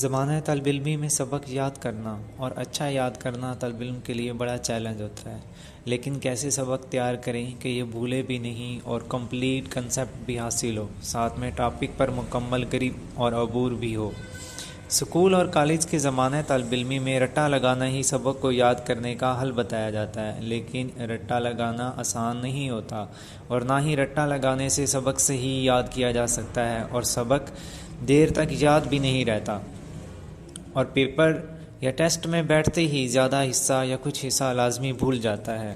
زمانہ طالب علمی میں سبق یاد کرنا اور اچھا یاد کرنا طالب علم کے لیے بڑا چیلنج ہوتا ہے، لیکن کیسے سبق تیار کریں کہ یہ بھولے بھی نہیں اور کمپلیٹ کنسیپٹ بھی حاصل ہو، ساتھ میں ٹاپک پر مکمل گرپ اور عبور بھی ہو۔ اسکول اور کالج کے زمانہ طالب علمی میں رٹا لگانا ہی سبق کو یاد کرنے کا حل بتایا جاتا ہے، لیکن رٹا لگانا آسان نہیں ہوتا، اور نہ ہی رٹا لگانے سے سبق صحیح یاد کیا جا سکتا ہے، اور سبق دیر تک یاد بھی نہیں رہتا، اور پیپر یا ٹیسٹ میں بیٹھتے ہی زیادہ حصہ یا کچھ حصہ لازمی بھول جاتا ہے۔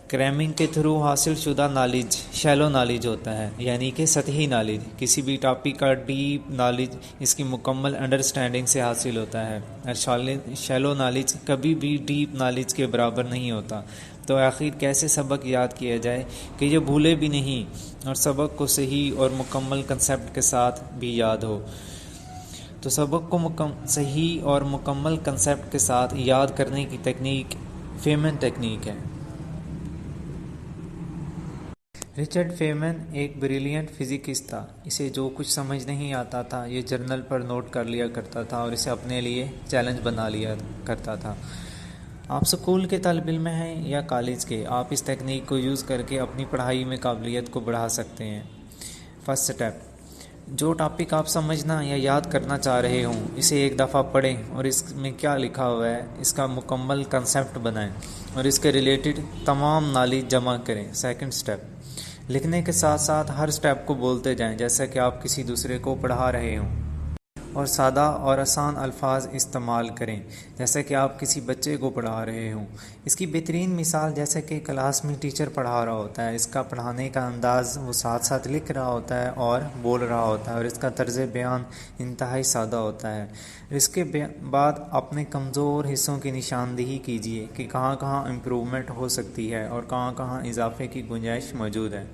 کریمنگ کے تھرو حاصل شدہ نالج شیلو نالج ہوتا ہے، یعنی کہ سطحی نالج۔ کسی بھی ٹاپک کا ڈیپ نالج اس کی مکمل انڈرسٹینڈنگ سے حاصل ہوتا ہے، اور شیلو نالج کبھی بھی ڈیپ نالج کے برابر نہیں ہوتا۔ تو آخر کیسے سبق یاد کیا جائے کہ یہ بھولے بھی نہیں اور سبق کو صحیح اور مکمل کنسیپٹ کے ساتھ بھی یاد ہو؟ تو سبق کو صحیح اور مکمل کنسیپٹ کے ساتھ یاد کرنے کی تکنیک فیمن ٹیکنیک ہے۔ رچرڈ فیمن ایک بریلینٹ فزکسٹ تھا۔ اسے جو کچھ سمجھ نہیں آتا تھا یہ جرنل پر نوٹ کر لیا کرتا تھا اور اسے اپنے لیے چیلنج بنا لیا کرتا تھا۔ آپ سکول کے طالب علم ہیں یا کالج کے، آپ اس تکنیک کو یوز کر کے اپنی پڑھائی میں قابلیت کو بڑھا سکتے ہیں۔ فرسٹ سٹیپ، جو ٹاپک آپ سمجھنا یا یاد کرنا چاہ رہے ہوں اسے ایک دفعہ پڑھیں اور اس میں کیا لکھا ہوا ہے اس کا مکمل کنسیپٹ بنائیں اور اس کے ریلیٹڈ تمام نالج جمع کریں۔ سیکنڈ سٹیپ، لکھنے کے ساتھ ساتھ ہر سٹیپ کو بولتے جائیں جیسا کہ آپ کسی دوسرے کو پڑھا رہے ہوں، اور سادہ اور آسان الفاظ استعمال کریں جیسا کہ آپ کسی بچے کو پڑھا رہے ہوں۔ اس کی بہترین مثال جیسے کہ کلاس میں ٹیچر پڑھا رہا ہوتا ہے، اس کا پڑھانے کا انداز وہ ساتھ ساتھ لکھ رہا ہوتا ہے اور بول رہا ہوتا ہے، اور اس کا طرز بیان انتہائی سادہ ہوتا ہے۔ اس کے بعد اپنے کمزور حصوں کی نشاندہی کیجیے کہ کہاں کہاں امپروومنٹ ہو سکتی ہے اور کہاں کہاں اضافے کی گنجائش موجود ہے۔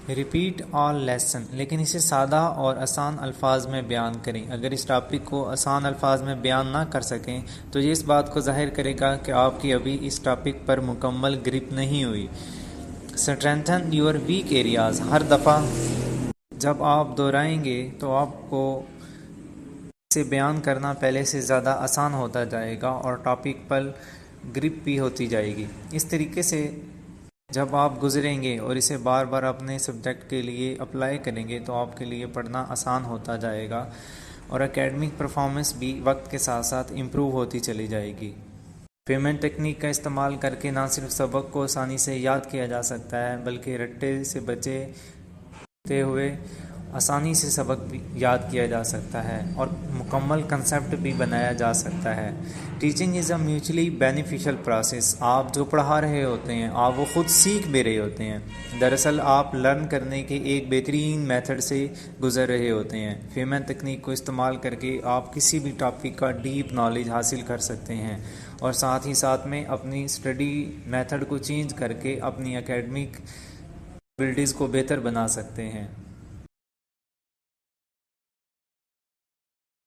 ریپیٹ آل لیسن، لیکن اسے سادہ اور آسان الفاظ میں بیان کریں۔ اگر اس ٹاپک کو آسان الفاظ میں بیان نہ کر سکیں تو یہ اس بات کو ظاہر کرے گا کہ آپ کی ابھی اس ٹاپک پر مکمل گرپ نہیں ہوئی۔ اسٹرینتھن یور ویک ایریاز، ہر دفعہ جب آپ دہرائیں گے تو آپ کو اسے بیان کرنا پہلے سے زیادہ آسان ہوتا جائے گا اور ٹاپک پر گرپ بھی ہوتی جائے گی۔ اس طریقے سے جب آپ گزریں گے اور اسے بار بار اپنے سبجیکٹ کے لیے اپلائی کریں گے تو آپ کے لیے پڑھنا آسان ہوتا جائے گا، اور اکیڈمک پرفارمنس بھی وقت کے ساتھ ساتھ امپروو ہوتی چلی جائے گی۔ پیمنٹ ٹیکنیک کا استعمال کر کے نہ صرف سبق کو آسانی سے یاد کیا جا سکتا ہے بلکہ رٹے سے بچتے ہوئے آسانی سے سبق بھی یاد کیا جا سکتا ہے اور مکمل کنسیپٹ بھی بنایا جا سکتا ہے۔ Teaching is a mutually beneficial process, آپ جو پڑھا رہے ہوتے ہیں آپ وہ خود سیکھ بھی رہے ہوتے ہیں، دراصل آپ لرن کرنے کے ایک بہترین میتھڈ سے گزر رہے ہوتے ہیں۔ فیمن تکنیک کو استعمال کر کے آپ کسی بھی ٹاپک کا ڈیپ نالج حاصل کر سکتے ہیں، اور ساتھ ہی ساتھ میں اپنی اسٹڈی میتھڈ کو چینج کر کے اپنی اکیڈمک ایبلٹیز کو بہتر بنا سکتے ہیں۔